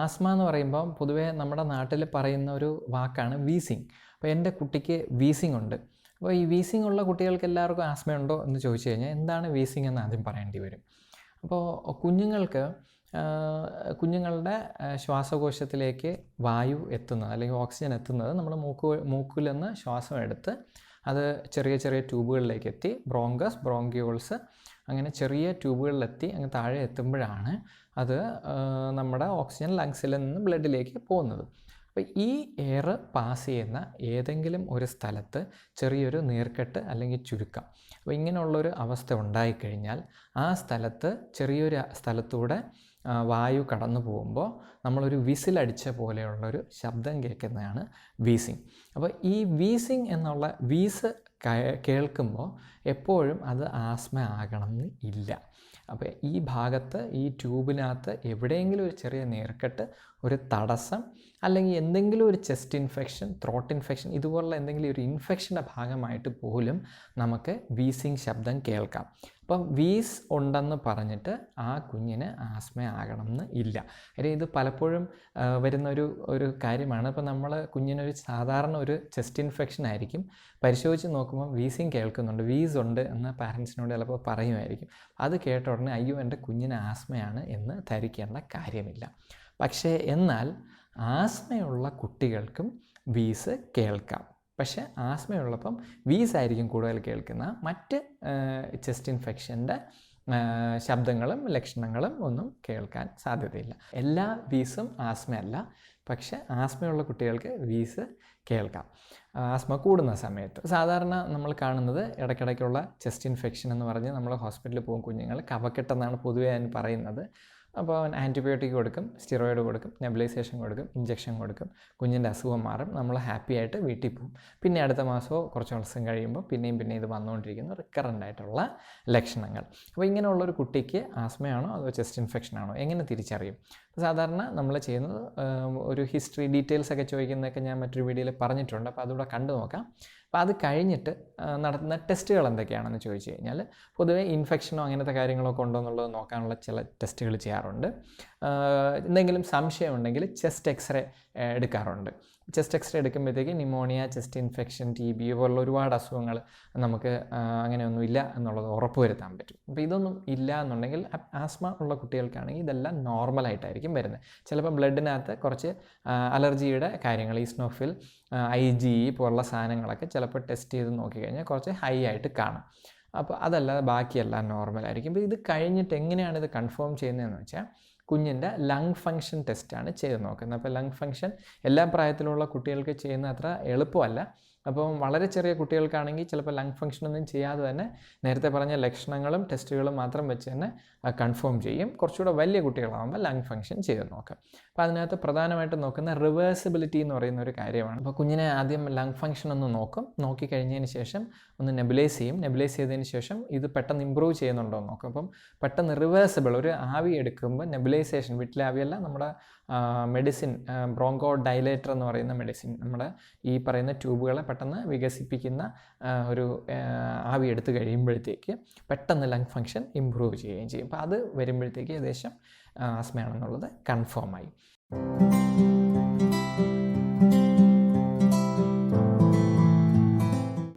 Asthma എന്ന് പറയുമ്പോൾ പൊതുവേ നമ്മുടെ നാട്ടിൽ പറയുന്ന ഒരു വാക്കാണ് വീസിങ്. അപ്പോൾ എൻ്റെ കുട്ടിക്ക് വീസിങ് ഉണ്ട്. അപ്പോൾ ഈ വീസിങ് ഉള്ള കുട്ടികൾക്ക് എല്ലാവർക്കും ആസ്മയുണ്ടോ എന്ന് ചോദിച്ചു കഴിഞ്ഞാൽ എന്താണ് വീസിങ് എന്ന് ആദ്യം പറയേണ്ടി വരും. അപ്പോൾ കുഞ്ഞുങ്ങളുടെ ശ്വാസകോശത്തിലേക്ക് വായു എത്തുന്നത് അല്ലെങ്കിൽ ഓക്സിജൻ എത്തുന്നത് നമ്മൾ മൂക്കിൽ നിന്ന് ശ്വാസം എടുത്ത് അത് ചെറിയ ചെറിയ ട്യൂബുകളിലേക്ക് എത്തി ബ്രോങ്കസ്, ബ്രോങ്കിയോൾസ് അങ്ങനെ ചെറിയ ട്യൂബുകളിലെത്തി അങ്ങ് താഴെ എത്തുമ്പോഴാണ് അത് നമ്മുടെ ഓക്സിജൻ ലങ്സിൽ നിന്ന് ബ്ലഡിലേക്ക് പോകുന്നത്. അപ്പോൾ ഈ എയർ പാസ് ചെയ്യുന്ന ഏതെങ്കിലും ഒരു സ്ഥലത്ത് ചെറിയൊരു നീർക്കെട്ട് അല്ലെങ്കിൽ ചുരുക്കം, അപ്പോൾ ഇങ്ങനെയുള്ളൊരു അവസ്ഥ ഉണ്ടായിക്കഴിഞ്ഞാൽ ആ സ്ഥലത്ത് ചെറിയൊരു സ്ഥലത്തൂടെ വായു കടന്നു പോകുമ്പോൾ നമ്മളൊരു വിസിലടിച്ച പോലെയുള്ളൊരു ശബ്ദം കേൾക്കുന്നതാണ് വീസിങ്. അപ്പോൾ ഈ വീസിങ് എന്നുള്ള വീസ് കേൾക്കുമ്പോൾ എപ്പോഴും അത് ആസ്മ ആകണമെന്ന് ഇല്ല. അപ്പോൾ ഈ ഭാഗത്ത് ഈ ട്യൂബിനകത്ത് എവിടെയെങ്കിലും ഒരു ചെറിയ നീർക്കെട്ട്, ഒരു തടസ്സം അല്ലെങ്കിൽ എന്തെങ്കിലും ഒരു ചെസ്റ്റ് ഇൻഫെക്ഷൻ, ത്രോട്ട് ഇൻഫെക്ഷൻ ഇതുപോലുള്ള എന്തെങ്കിലും ഒരു ഇൻഫെക്ഷൻ്റെ ഭാഗമായിട്ട് പോലും നമുക്ക് വീസിങ് ശബ്ദം കേൾക്കാം. അപ്പം വീസ് ഉണ്ടെന്ന് പറഞ്ഞിട്ട് ആ കുഞ്ഞിന് ആസ്മ ആകണമെന്ന് ഇല്ല. കാര്യം ഇത് പലപ്പോഴും വരുന്ന ഒരു കാര്യമാണ്. ഇപ്പോൾ നമ്മൾ കുഞ്ഞിനൊരു സാധാരണ ഒരു ചെസ്റ്റ് ഇൻഫെക്ഷൻ ആയിരിക്കും, പരിശോധിച്ച് നോക്കുമ്പോൾ വീസിങ് കേൾക്കുന്നുണ്ട്, വീസ് ഉണ്ട് എന്ന് പാരൻസിനോട് ചിലപ്പോൾ പറയുമായിരിക്കും. അത് കേട്ട ഉടനെ അയ്യോ എൻ്റെ കുഞ്ഞിന് ആസ്മയാണ് എന്ന് ധരിക്കേണ്ട കാര്യമില്ല. പക്ഷേ എന്നാൽ ആസ്മയുള്ള കുട്ടികൾക്കും വീസ് കേൾക്കാം. പക്ഷേ ആസ്മയുള്ളപ്പം വീസായിരിക്കും കൂടുതൽ കേൾക്കുന്ന, മറ്റ് ചെസ്റ്റ് ഇൻഫെക്ഷൻ്റെ ശബ്ദങ്ങളും ലക്ഷണങ്ങളും ഒന്നും കേൾക്കാൻ സാധ്യതയില്ല. എല്ലാ വീസും ആസ്മയല്ല, പക്ഷേ ആസ്മയുള്ള കുട്ടികൾക്ക് വീസ് കേൾക്കാം ആസ്മ കൂടുന്ന സമയത്ത്. സാധാരണ നമ്മൾ കാണുന്നത് ഇടയ്ക്കിടയ്ക്കുള്ള ചെസ്റ്റ് ഇൻഫെക്ഷൻ എന്ന് പറഞ്ഞ് നമ്മൾ ഹോസ്പിറ്റലിൽ പോകും കുഞ്ഞുങ്ങൾ, കഫക്കെട്ടെന്നാണ് പൊതുവേ അതിന് പറയുന്നത്. അപ്പോൾ ആൻറ്റിബയോട്ടിക് കൊടുക്കും, സ്റ്റിറോയിഡ് കൊടുക്കും, നെബുലൈസേഷൻ കൊടുക്കും, ഇഞ്ചക്ഷൻ കൊടുക്കും, കുഞ്ഞിൻ്റെ അസുഖം മാറും, നമ്മൾ ഹാപ്പി ആയിട്ട് വീട്ടിൽ പോകും. പിന്നെ അടുത്ത മാസമോ കുറച്ച് ദിവസം കഴിയുമ്പോൾ പിന്നെയും ഇത് വന്നുകൊണ്ടിരിക്കുന്ന റിക്കറൻ്റ് ആയിട്ടുള്ള ലക്ഷണങ്ങൾ. അപ്പോൾ ഇങ്ങനെയുള്ളൊരു കുട്ടിക്ക് ആസ്മയാണോ അതോ ചെസ്റ്റ് ഇൻഫെക്ഷൻ ആണോ എങ്ങനെ തിരിച്ചറിയും? സാധാരണ നമ്മൾ ചെയ്യുന്നത് ഒരു ഹിസ്റ്ററി ഡീറ്റെയിൽസ് ഒക്കെ ചോദിക്കുന്നതൊക്കെ ഞാൻ മറ്റൊരു വീഡിയോയിൽ പറഞ്ഞിട്ടുണ്ട്, അപ്പോൾ അതുകൂടെ കണ്ടു നോക്കാം. അപ്പോൾ അത് കഴിഞ്ഞിട്ട് നടത്തുന്ന ടെസ്റ്റുകൾ എന്തൊക്കെയാണെന്ന് ചോദിച്ചു കഴിഞ്ഞാൽ പൊതുവേ ഇൻഫെക്ഷനോ അങ്ങനത്തെ കാര്യങ്ങളൊക്കെ ഉണ്ടോ എന്നുള്ളത് നോക്കാനുള്ള ചില ടെസ്റ്റുകൾ ചെയ്യാറുണ്ട്. എന്തെങ്കിലും സംശയം ഉണ്ടെങ്കിൽ ചെസ്റ്റ് എക്സ്റേ എടുക്കാറുണ്ട്. ചെസ്റ്റ് എക്സ്റേ എടുക്കുമ്പോഴത്തേക്ക് ന്യൂമോണിയ, ചെസ്റ്റ് ഇൻഫെക്ഷൻ, TB പോലുള്ള ഒരുപാട് അസുഖങ്ങൾ നമുക്ക് അങ്ങനെയൊന്നും ഇല്ല എന്നുള്ളത് ഉറപ്പുവരുത്താൻ പറ്റും. അപ്പോൾ ഇതൊന്നും ഇല്ല എന്നുണ്ടെങ്കിൽ ആസ്മ ഉള്ള കുട്ടികൾക്കാണെങ്കിൽ ഇതെല്ലാം നോർമലായിട്ടായിരിക്കും വരുന്നത്. ചിലപ്പോൾ ബ്ലഡിനകത്ത് കുറച്ച് അലർജിയുടെ കാര്യങ്ങൾ, ഈസ്നോഫിൽ, IgE പോലുള്ള സാധനങ്ങളൊക്കെ ചിലപ്പോൾ ടെസ്റ്റ് ചെയ്ത് നോക്കിക്കഴിഞ്ഞാൽ കുറച്ച് ഹൈ ആയിട്ട് കാണും. അപ്പോൾ അതല്ലാതെ ബാക്കിയെല്ലാം നോർമലായിരിക്കും. അപ്പോൾ ഇത് കഴിഞ്ഞിട്ട് എങ്ങനെയാണ് ഇത് കൺഫേം ചെയ്യുന്നതെന്ന് വെച്ചാൽ കുഞ്ഞിൻ്റെ ലങ് ഫങ്ഷൻ ടെസ്റ്റാണ് ചെയ്ത് നോക്കുന്നത്. അപ്പോൾ ലങ് ഫങ്ഷൻ എല്ലാ പ്രായത്തിലുള്ള കുട്ടികൾക്ക് ചെയ്യുന്ന അത്ര എളുപ്പമല്ല. അപ്പം വളരെ ചെറിയ കുട്ടികൾക്കാണെങ്കിൽ ചിലപ്പോൾ ലങ് ഫങ്ഷനൊന്നും ചെയ്യാതെ തന്നെ നേരത്തെ പറഞ്ഞ ലക്ഷണങ്ങളും ടെസ്റ്റുകളും മാത്രം വെച്ച് തന്നെ കൺഫേം ചെയ്യും. കുറച്ചുകൂടെ വലിയ കുട്ടികളാകുമ്പോൾ ലങ് ഫങ്ഷൻ ചെയ്ത് നോക്കാം. അപ്പോൾ അതിനകത്ത് പ്രധാനമായിട്ടും നോക്കുന്ന റിവേഴ്സിബിലിറ്റി എന്ന് പറയുന്ന ഒരു കാര്യമാണ്. അപ്പോൾ കുഞ്ഞിനെ ആദ്യം ലങ് ഫങ്ഷൻ ഒന്ന് നോക്കും, നോക്കിക്കഴിഞ്ഞതിന് ശേഷം ഒന്ന് നെബുലൈസ് ചെയ്യും. നെബുലൈസ് ചെയ്തതിന് ശേഷം ഇത് പെട്ടെന്ന് ഇമ്പ്രൂവ് ചെയ്യുന്നുണ്ടോ എന്ന് നോക്കും. അപ്പം പെട്ടെന്ന് റിവേഴ്സിബിൾ ഒരു ആവി എടുക്കുമ്പോൾ നെബുലൈസേഷൻ, വീട്ടിലെ ആവിയല്ല, നമ്മുടെ മെഡിസിൻ ബ്രോങ്കോ ഡൈലേറ്റർ എന്ന് പറയുന്ന മെഡിസിൻ, നമ്മുടെ ഈ പറയുന്ന ട്യൂബുകളെ പെട്ടെന്ന് വികസിപ്പിക്കുന്ന ഒരു ആവി എടുത്ത് കഴിയുമ്പോഴത്തേക്ക് പെട്ടെന്ന് ലങ് ഫങ്ഷൻ ഇമ്പ്രൂവ് ചെയ്യുകയും ചെയ്യും. അപ്പോൾ അത് വരുമ്പോഴത്തേക്ക് ഏകദേശം ആസ്മയാണെന്നുള്ളത് കൺഫേമായി.